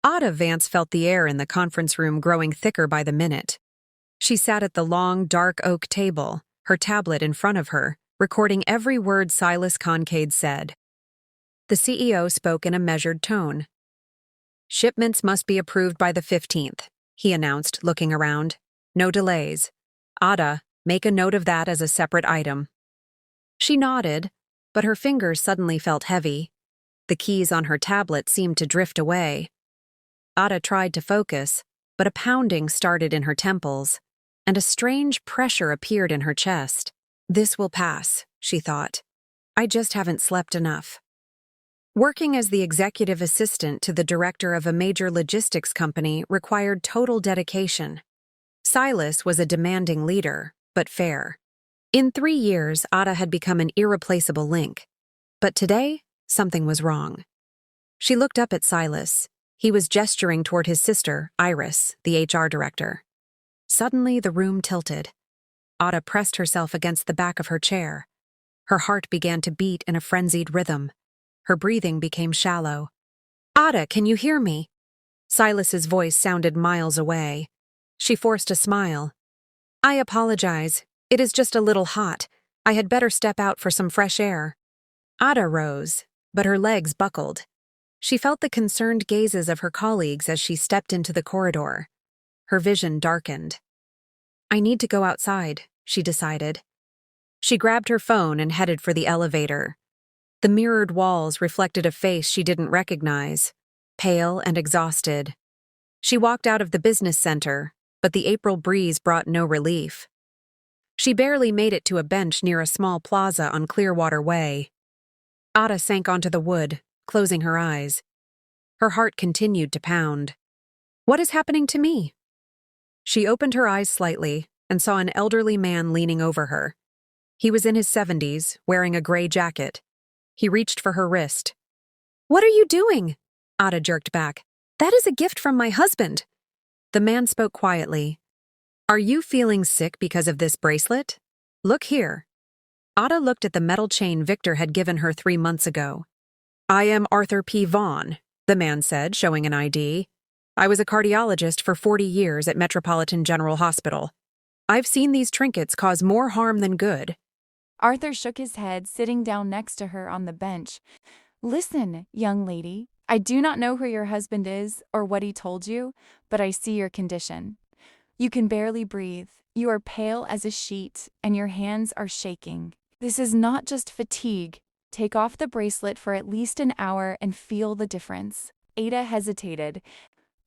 Ada Vance felt the air in the conference room growing thicker by the minute. She sat at the long, dark oak table, her tablet in front of her, recording every word Silas Kincaid said. The CEO spoke in a measured tone. "Shipments must be approved by the 15th, he announced, looking around. "No delays. Ada, make a note of that as a separate item." She nodded, but her fingers suddenly felt heavy. The keys on her tablet seemed to drift away. Ada tried to focus, but a pounding started in her temples, and a strange pressure appeared in her chest. "This will pass," she thought. "I just haven't slept enough." Working as the executive assistant to the director of a major logistics company required total dedication. Silas was a demanding leader, but fair. In 3 years, Ada had become an irreplaceable link. But today, something was wrong. She looked up at Silas. He was gesturing toward his sister, Iris, the HR director. Suddenly, the room tilted. Ada pressed herself against the back of her chair. Her heart began to beat in a frenzied rhythm. Her breathing became shallow. "Ada, can you hear me?" Silas's voice sounded miles away. She forced a smile. "I apologize. It is just a little hot. I had better step out for some fresh air." Ada rose, but her legs buckled. She felt the concerned gazes of her colleagues as she stepped into the corridor. Her vision darkened. "I need to go outside," she decided. She grabbed her phone and headed for the elevator. The mirrored walls reflected a face she didn't recognize, pale and exhausted. She walked out of the business center, but the April breeze brought no relief. She barely made it to a bench near a small plaza on Clearwater Way. Ada sank onto the wood, closing her eyes. Her heart continued to pound. "What is happening to me?" She opened her eyes slightly and saw an elderly man leaning over her. He was in his 70s, wearing a gray jacket. He reached for her wrist. "What are you doing?" Ada jerked back. "That is a gift from my husband." The man spoke quietly. "Are you feeling sick because of this bracelet? Look here." Ada looked at the metal chain Victor had given her 3 months ago. "I am Arthur P. Vaughn," the man said, showing an ID. "I was a cardiologist for 40 years at Metropolitan General Hospital. I've seen these trinkets cause more harm than good." Arthur shook his head, sitting down next to her on the bench. "Listen, young lady, I do not know who your husband is or what he told you, but I see your condition. You can barely breathe, you are pale as a sheet, and your hands are shaking. This is not just fatigue. Take off the bracelet for at least an hour and feel the difference." Ada hesitated.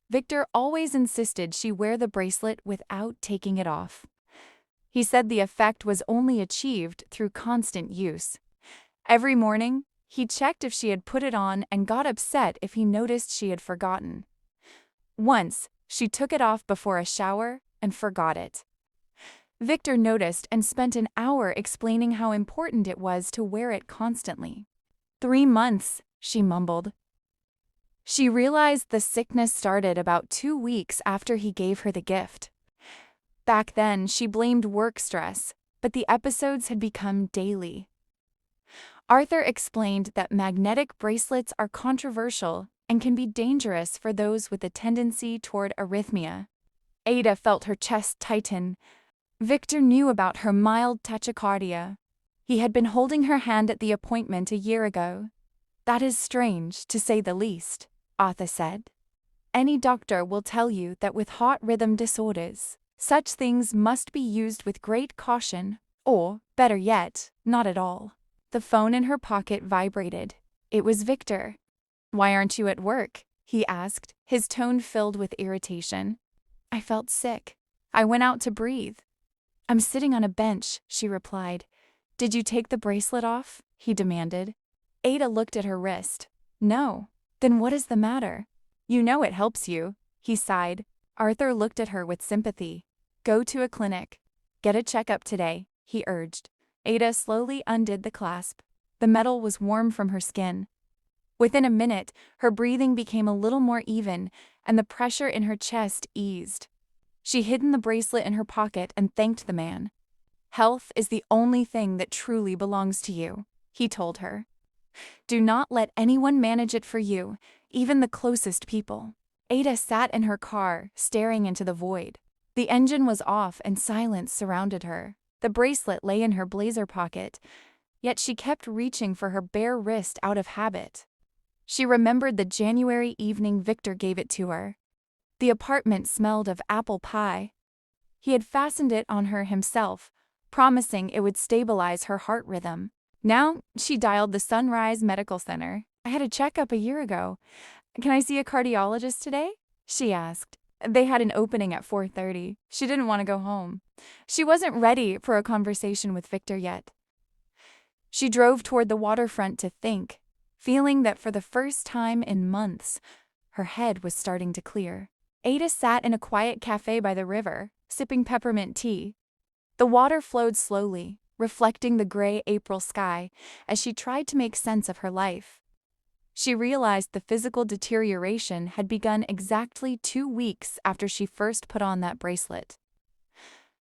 Victor always insisted she wear the bracelet without taking it off. He said the effect was only achieved through constant use. Every morning, he checked if she had put it on and got upset if he noticed she had forgotten. Once, she took it off before a shower and forgot it. Victor noticed and spent an hour explaining how important it was to wear it constantly. 3 months, she mumbled. She realized the sickness started about 2 weeks after he gave her the gift. Back then, she blamed work stress, but the episodes had become daily. Arthur explained that magnetic bracelets are controversial and can be dangerous for those with a tendency toward arrhythmia. Ada felt her chest tighten. Victor knew about her mild tachycardia. He had been holding her hand at the appointment a year ago. "That is strange, to say the least," Arthur said. "Any doctor will tell you that with heart rhythm disorders, such things must be used with great caution, or, better yet, not at all." The phone in her pocket vibrated. It was Victor. "Why aren't you at work?" he asked, his tone filled with irritation. "I felt sick. I went out to breathe." "I'm sitting on a bench," she replied. "Did you take the bracelet off?" he demanded. Ada looked at her wrist. "No." "Then what is the matter?" "You know it helps you," he sighed. Arthur looked at her with sympathy. "Go to a clinic. Get a checkup today," he urged. Ada slowly undid the clasp. The metal was warm from her skin. Within a minute, her breathing became a little more even, and the pressure in her chest eased. She hid the bracelet in her pocket and thanked the man. "Health is the only thing that truly belongs to you," he told her. "Do not let anyone manage it for you, even the closest people." Ada sat in her car, staring into the void. The engine was off and silence surrounded her. The bracelet lay in her blazer pocket, yet she kept reaching for her bare wrist out of habit. She remembered the January evening Victor gave it to her. The apartment smelled of apple pie. He had fastened it on her himself, promising it would stabilize her heart rhythm. Now, she dialed the Sunrise Medical Center. "I had a checkup a year ago. Can I see a cardiologist today?" she asked. They had an opening at 4:30. She didn't want to go home. She wasn't ready for a conversation with Victor yet. She drove toward the waterfront to think, feeling that for the first time in months, her head was starting to clear. Ada sat in a quiet cafe by the river, sipping peppermint tea. The water flowed slowly, reflecting the gray April sky as she tried to make sense of her life. She realized the physical deterioration had begun exactly 2 weeks after she first put on that bracelet.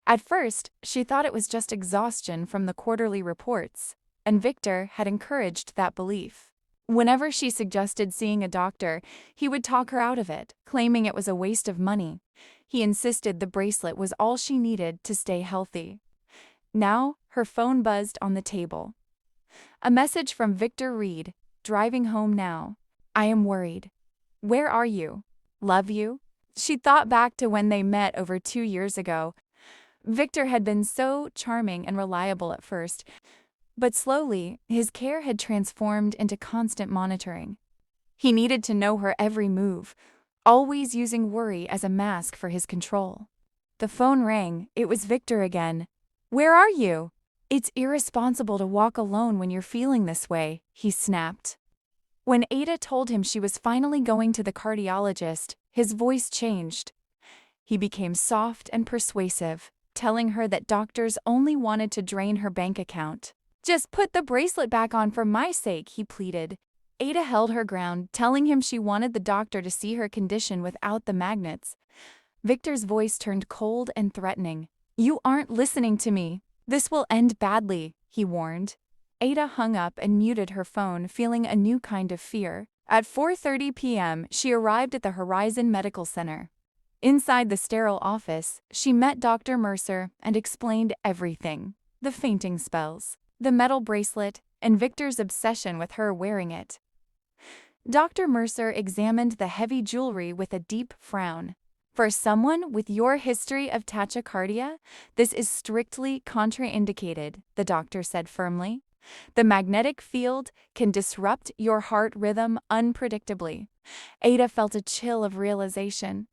At first, she thought it was just exhaustion from the quarterly reports, and Victor had encouraged that belief. Whenever she suggested seeing a doctor, he would talk her out of it, claiming it was a waste of money. He insisted the bracelet was all she needed to stay healthy. Now, her phone buzzed on the table. A message from Victor read, "Driving home now. I am worried. Where are you? Love you." She thought back to when they met over 2 years ago. Victor had been so charming and reliable at first, but slowly, his care had transformed into constant monitoring. He needed to know her every move, always using worry as a mask for his control. The phone rang. It was Victor again. "Where are you?" "It's irresponsible to walk alone when you're feeling this way," he snapped. When Ada told him she was finally going to the cardiologist, his voice changed. He became soft and persuasive, telling her that doctors only wanted to drain her bank account. "Just put the bracelet back on for my sake," he pleaded. Ada held her ground, telling him she wanted the doctor to see her condition without the magnets. Victor's voice turned cold and threatening. "You aren't listening to me. This will end badly," he warned. Ada hung up and muted her phone, feeling a new kind of fear. At 4:30 p.m., she arrived at the Horizon Medical Center. Inside the sterile office, she met Dr. Mercer and explained everything: the fainting spells, the metal bracelet, and Victor's obsession with her wearing it. Dr. Mercer examined the heavy jewelry with a deep frown. "For someone with your history of tachycardia, this is strictly contraindicated," the doctor said firmly. "The magnetic field can disrupt your heart rhythm unpredictably." Ada felt a chill of realization.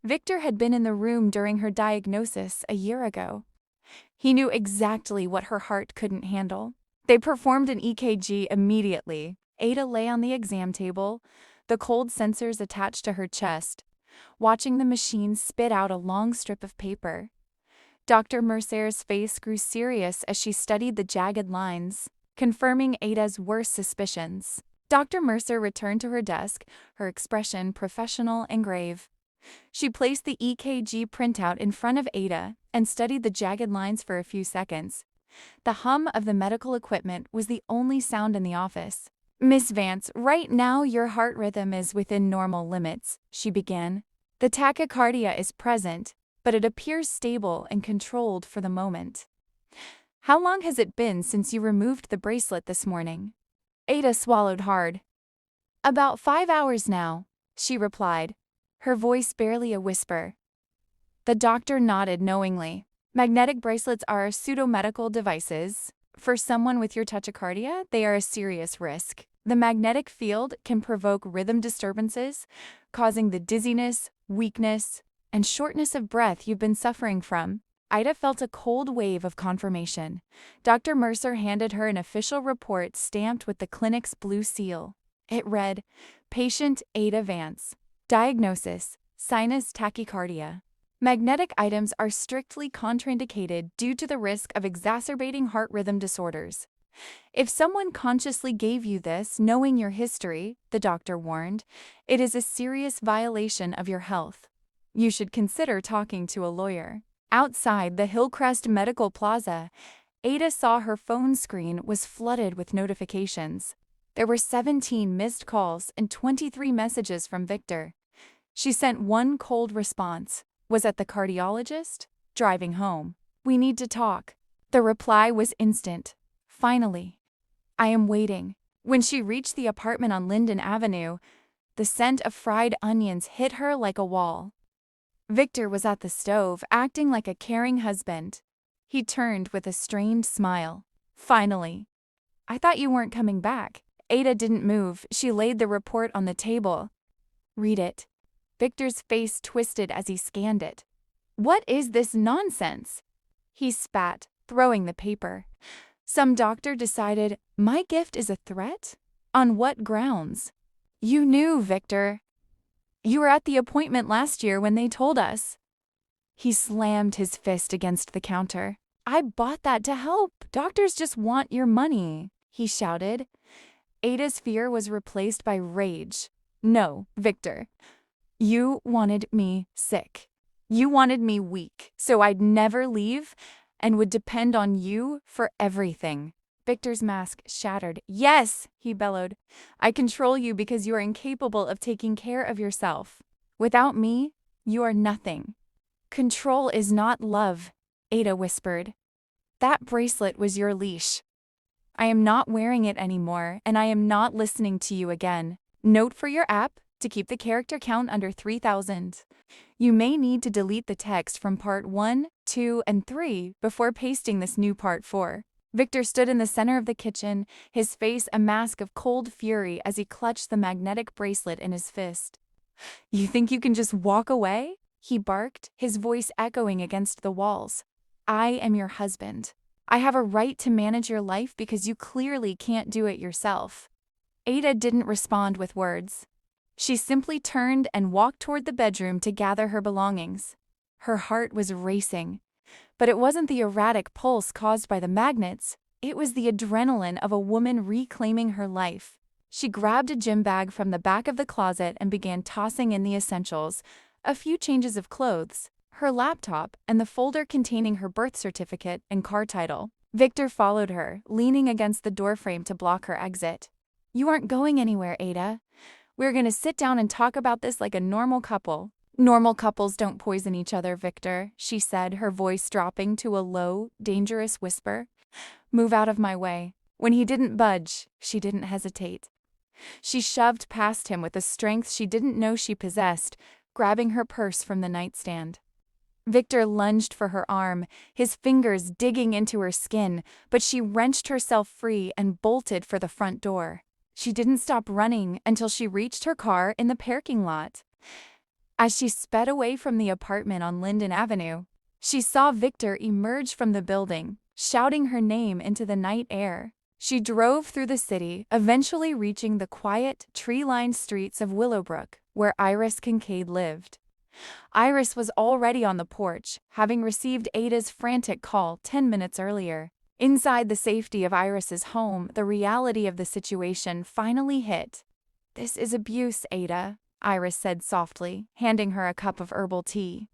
Victor had been in the room during her diagnosis a year ago. He knew exactly what her heart couldn't handle. They performed an EKG immediately. Ada lay on the exam table, the cold sensors attached to her chest, watching the machine spit out a long strip of paper. Dr. Mercer's face grew serious as she studied the jagged lines, confirming Ada's worst suspicions. Dr. Mercer returned to her desk, her expression professional and grave. She placed the EKG printout in front of Ada and studied the jagged lines for a few seconds. The hum of the medical equipment was the only sound in the office. "Miss Vance, right now your heart rhythm is within normal limits," she began. "The tachycardia is present, but it appears stable and controlled for the moment." "How long has it been since you removed the bracelet this morning?" Ada swallowed hard. "About 5 hours now," she replied, her voice barely a whisper. The doctor nodded knowingly. "Magnetic bracelets are pseudo-medical devices. For someone with your tachycardia, they are a serious risk. The magnetic field can provoke rhythm disturbances, causing the dizziness, weakness, and shortness of breath you've been suffering from." Ida felt a cold wave of confirmation. Dr. Mercer handed her an official report stamped with the clinic's blue seal. It read, "Patient Ada Vance. Diagnosis: sinus tachycardia. Magnetic items are strictly contraindicated due to the risk of exacerbating heart rhythm disorders. If someone consciously gave you this, knowing your history," the doctor warned, "it is a serious violation of your health. You should consider talking to a lawyer." Outside the Hillcrest Medical Plaza, Ada saw her phone screen was flooded with notifications. There were 17 missed calls and 23 messages from Victor. She sent one cold response. Was at the cardiologist? Driving home. We need to talk. The reply was instant. Finally. I am waiting. When she reached the apartment on Linden Avenue, the scent of fried onions hit her like a wall. Victor was at the stove, acting like a caring husband. He turned with a strained smile. Finally. I thought you weren't coming back. Ada didn't move. She laid the report on the table. Read it. Victor's face twisted as he scanned it. What is this nonsense? He spat, throwing the paper. Some doctor decided my gift is a threat? On what grounds? You knew, Victor. You were at the appointment last year when they told us. He slammed his fist against the counter. I bought that to help. Doctors just want your money, he shouted. Ada's fear was replaced by rage. No, Victor. You wanted me sick. You wanted me weak, so I'd never leave and would depend on you for everything. Victor's mask shattered. Yes, he bellowed. I control you because you are incapable of taking care of yourself. Without me, you are nothing. Control is not love, Ada whispered. That bracelet was your leash. I am not wearing it anymore, and I am not listening to you again. Note for your app to keep the character count under 3,000. You may need to delete the text from part 1, 2, and 3 before pasting this new part 4. Victor stood in the center of the kitchen, his face a mask of cold fury as he clutched the magnetic bracelet in his fist. You think you can just walk away? He barked, his voice echoing against the walls. I am your husband. I have a right to manage your life because you clearly can't do it yourself. Ada didn't respond with words. She simply turned and walked toward the bedroom to gather her belongings. Her heart was racing. But it wasn't the erratic pulse caused by the magnets. It was the adrenaline of a woman reclaiming her life. She grabbed a gym bag from the back of the closet and began tossing in the essentials, a few changes of clothes, her laptop, and the folder containing her birth certificate and car title. Victor followed her, leaning against the doorframe to block her exit. You aren't going anywhere, Ada. We're going to sit down and talk about this like a normal couple. Normal couples don't poison each other, Victor, she said, her voice dropping to a low, dangerous whisper. Move out of my way. When he didn't budge, she didn't hesitate. She shoved past him with a strength she didn't know she possessed, grabbing her purse from the nightstand. Victor lunged for her arm, his fingers digging into her skin, but she wrenched herself free and bolted for the front door. She didn't stop running until she reached her car in the parking lot. As she sped away from the apartment on Linden Avenue, she saw Victor emerge from the building, shouting her name into the night air. She drove through the city, eventually reaching the quiet, tree-lined streets of Willowbrook, where Iris Kincaid lived. Iris was already on the porch, having received Ada's frantic call 10 minutes earlier. Inside the safety of Iris's home, the reality of the situation finally hit. This is abuse, Ada, Iris said softly, handing her a cup of herbal tea.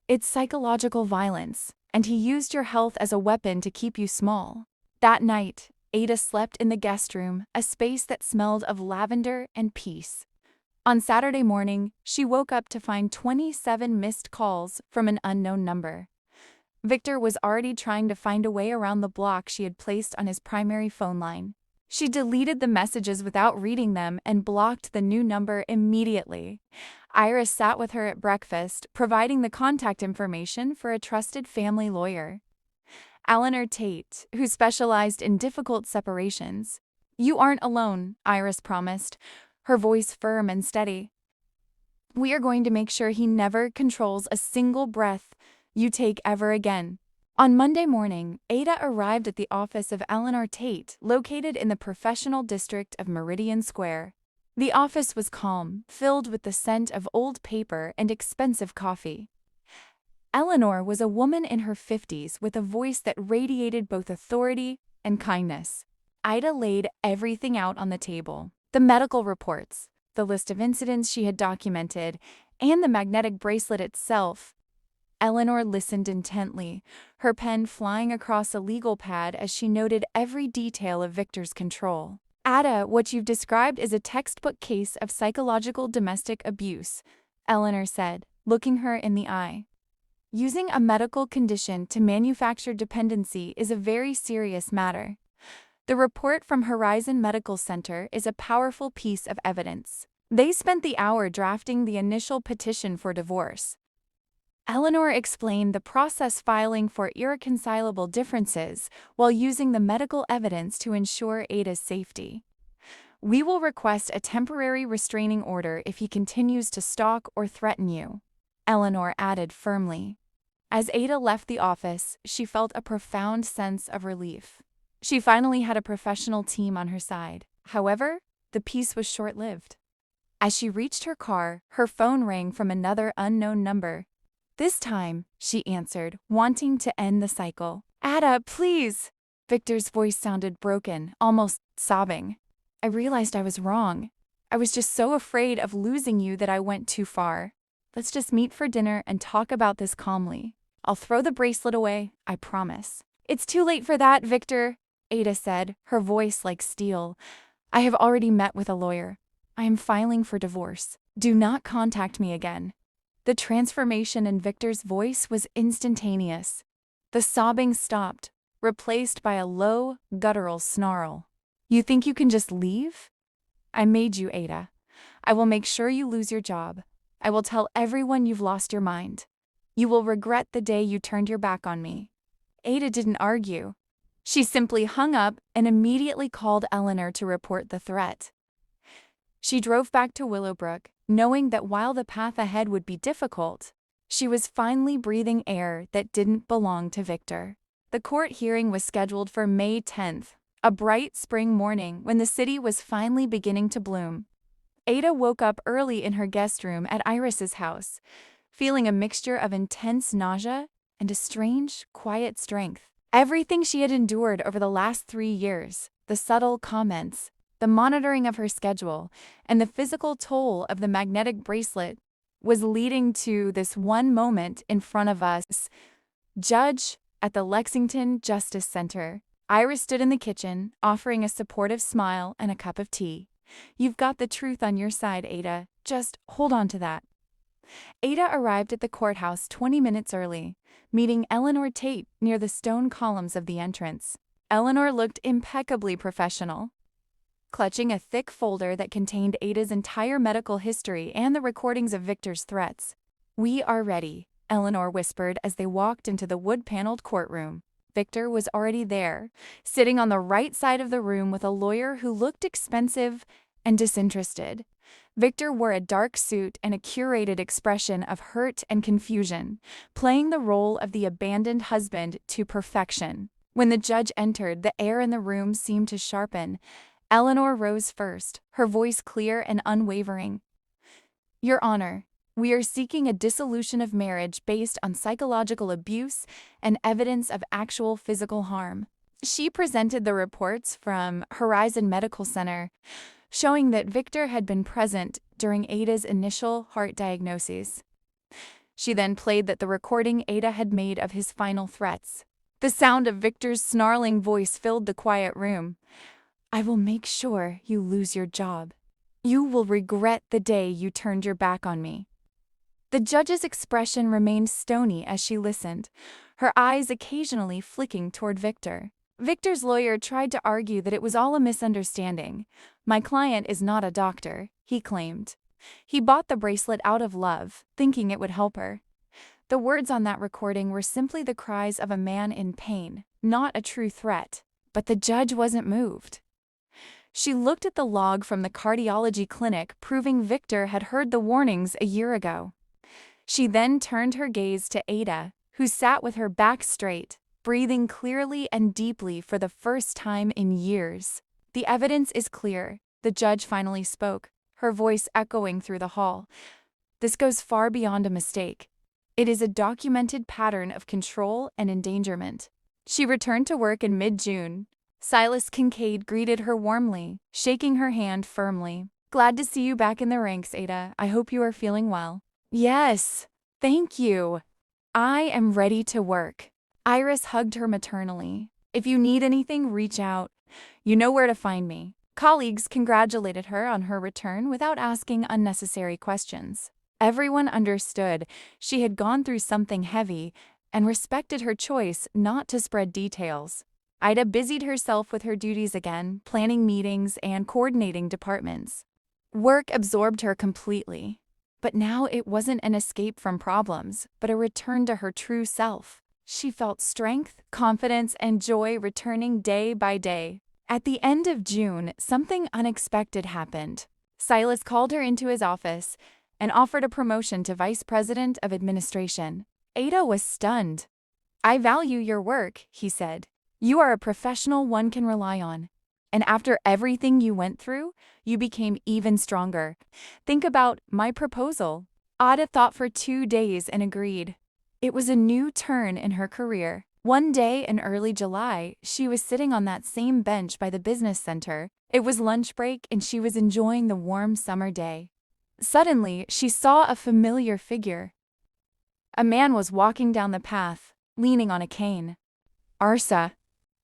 It's psychological violence, and he used your health as a weapon to keep you small. That night, Ada slept in the guest room, a space that smelled of lavender and peace. On Saturday morning, she woke up to find 27 missed calls from an unknown number. Victor was already trying to find a way around the block she had placed on his primary phone line. She deleted the messages without reading them and blocked the new number immediately. Iris sat with her at breakfast, providing the contact information for a trusted family lawyer, Eleanor Tate, who specialized in difficult separations. You aren't alone, Iris promised, her voice firm and steady. We are going to make sure he never controls a single breath you take ever again. On Monday morning, Ada arrived at the office of Eleanor Tate, located in the professional district of Meridian Square. The office was calm, filled with the scent of old paper and expensive coffee. Eleanor was a woman in her 50s with a voice that radiated both authority and kindness. Ida laid everything out on the table: the medical reports, the list of incidents she had documented, and the magnetic bracelet itself. Eleanor listened intently, her pen flying across a legal pad as she noted every detail of Victor's control. Ada, what you've described is a textbook case of psychological domestic abuse, Eleanor said, looking her in the eye. Using a medical condition to manufacture dependency is a very serious matter. The report from Horizon Medical Center is a powerful piece of evidence. They spent the hour drafting the initial petition for divorce. Eleanor explained the process, filing for irreconcilable differences while using the medical evidence to ensure Ada's safety. We will request a temporary restraining order if he continues to stalk or threaten you, Eleanor added firmly. As Ada left the office, she felt a profound sense of relief. She finally had a professional team on her side. However, the peace was short-lived. As she reached her car, her phone rang from another unknown number. This time, she answered, wanting to end the cycle. Ada, please! Victor's voice sounded broken, almost sobbing. I realized I was wrong. I was just so afraid of losing you that I went too far. Let's just meet for dinner and talk about this calmly. I'll throw the bracelet away, I promise. It's too late for that, Victor, Ada said, her voice like steel. I have already met with a lawyer. I am filing for divorce. Do not contact me again. The transformation in Victor's voice was instantaneous. The sobbing stopped, replaced by a low, guttural snarl. You think you can just leave? I made you, Ada. I will make sure you lose your job. I will tell everyone you've lost your mind. You will regret the day you turned your back on me. Ada didn't argue. She simply hung up and immediately called Eleanor to report the threat. She drove back to Willowbrook, knowing that while the path ahead would be difficult, she was finally breathing air that didn't belong to Victor. The court hearing was scheduled for May 10th, a bright spring morning when the city was finally beginning to bloom. Ada woke up early in her guest room at Iris's house, feeling a mixture of intense nausea and a strange, quiet strength. Everything she had endured over the last 3 years, the subtle comments, the monitoring of her schedule, and the physical toll of the magnetic bracelet, was leading to this one moment in front of us. Judge at the Lexington Justice Center. Iris stood in the kitchen, offering a supportive smile and a cup of tea. You've got the truth on your side, Ada. Just hold on to that. Ada arrived at the courthouse 20 minutes early, meeting Eleanor Tate near the stone columns of the entrance. Eleanor looked impeccably professional, clutching a thick folder that contained Ada's entire medical history and the recordings of Victor's threats. We are ready, Eleanor whispered as they walked into the wood-paneled courtroom. Victor was already there, sitting on the right side of the room with a lawyer who looked expensive and disinterested. Victor wore a dark suit and a curated expression of hurt and confusion, playing the role of the abandoned husband to perfection. When the judge entered, the air in the room seemed to sharpen. Eleanor rose first, her voice clear and unwavering. Your Honor, we are seeking a dissolution of marriage based on psychological abuse and evidence of actual physical harm. She presented the reports from Horizon Medical Center, showing that Victor had been present during Ada's initial heart diagnoses. She then played the recording Ada had made of his final threats. The sound of Victor's snarling voice filled the quiet room. I will make sure you lose your job. You will regret the day you turned your back on me. The judge's expression remained stony as she listened, her eyes occasionally flicking toward Victor. Victor's lawyer tried to argue that it was all a misunderstanding. My client is not a doctor, he claimed. He bought the bracelet out of love, thinking it would help her. The words on that recording were simply the cries of a man in pain, not a true threat. But the judge wasn't moved. She looked at the log from the cardiology clinic, proving Victor had heard the warnings a year ago. She then turned her gaze to Ada, who sat with her back straight, breathing clearly and deeply for the first time in years. The evidence is clear, the judge finally spoke, her voice echoing through the hall. This goes far beyond a mistake. It is a documented pattern of control and endangerment. She returned to work in mid-June. Silas Kincaid greeted her warmly, shaking her hand firmly. Glad to see you back in the ranks, Ada. I hope you are feeling well. Yes, thank you. I am ready to work. Iris hugged her maternally. If you need anything, reach out. You know where to find me. Colleagues congratulated her on her return without asking unnecessary questions. Everyone understood she had gone through something heavy and respected her choice not to spread details. Ida busied herself with her duties again, planning meetings and coordinating departments. Work absorbed her completely. But now it wasn't an escape from problems, but a return to her true self. She felt strength, confidence, and joy returning day by day. At the end of June, something unexpected happened. Silas called her into his office and offered a promotion to Vice President of Administration. Ada was stunned. "I value your work," he said. "You are a professional one can rely on. And after everything you went through, you became even stronger. Think about my proposal." Ada thought for 2 days and agreed. It was a new turn in her career. One day in early July, she was sitting on that same bench by the business center. It was lunch break and she was enjoying the warm summer day. Suddenly, she saw a familiar figure. A man was walking down the path, leaning on a cane. "Arsa,"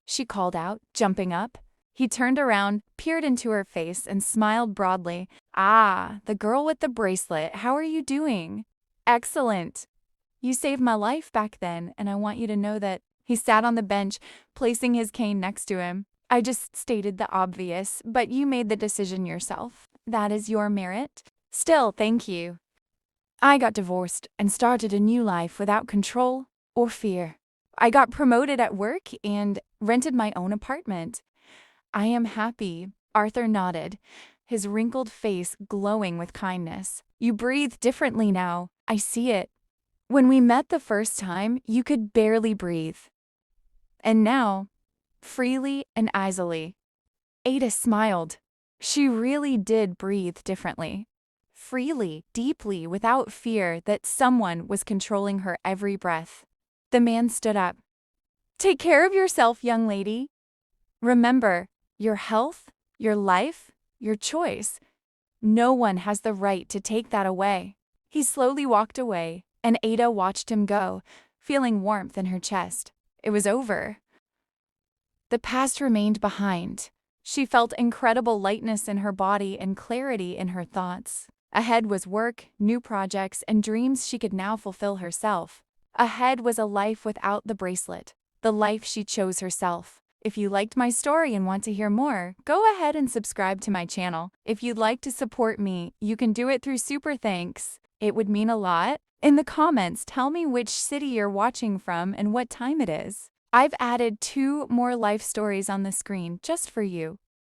she called out, jumping up. He turned around, peered into her face, and smiled broadly. "Ah, the girl with the bracelet. How are you doing?" "Excellent. You saved my life back then, and I want you to know that." He sat on the bench, placing his cane next to him. "I just stated the obvious, but you made the decision yourself. That is your merit. Still, thank you. I got divorced and started a new life without control or fear. I got promoted at work and rented my own apartment. I am happy." Arthur nodded, his wrinkled face glowing with kindness. "You breathe differently now. I see it. When we met the first time, you could barely breathe. And now, freely and easily." Ada smiled. She really did breathe differently. Freely, deeply, without fear that someone was controlling her every breath. The man stood up. "Take care of yourself, young lady. Remember, your health, your life, your choice. No one has the right to take that away." He slowly walked away, and Ada watched him go, feeling warmth in her chest. It was over. The past remained behind. She felt incredible lightness in her body and clarity in her thoughts. Ahead was work, new projects, and dreams she could now fulfill herself. Ahead was a life without the bracelet, the life she chose herself. If you liked my story and want to hear more, go ahead and subscribe to my channel. If you'd like to support me, you can do it through Super Thanks. It would mean a lot. In the comments, tell me which city you're watching from and what time it is. I've added 2 more life stories on the screen just for you.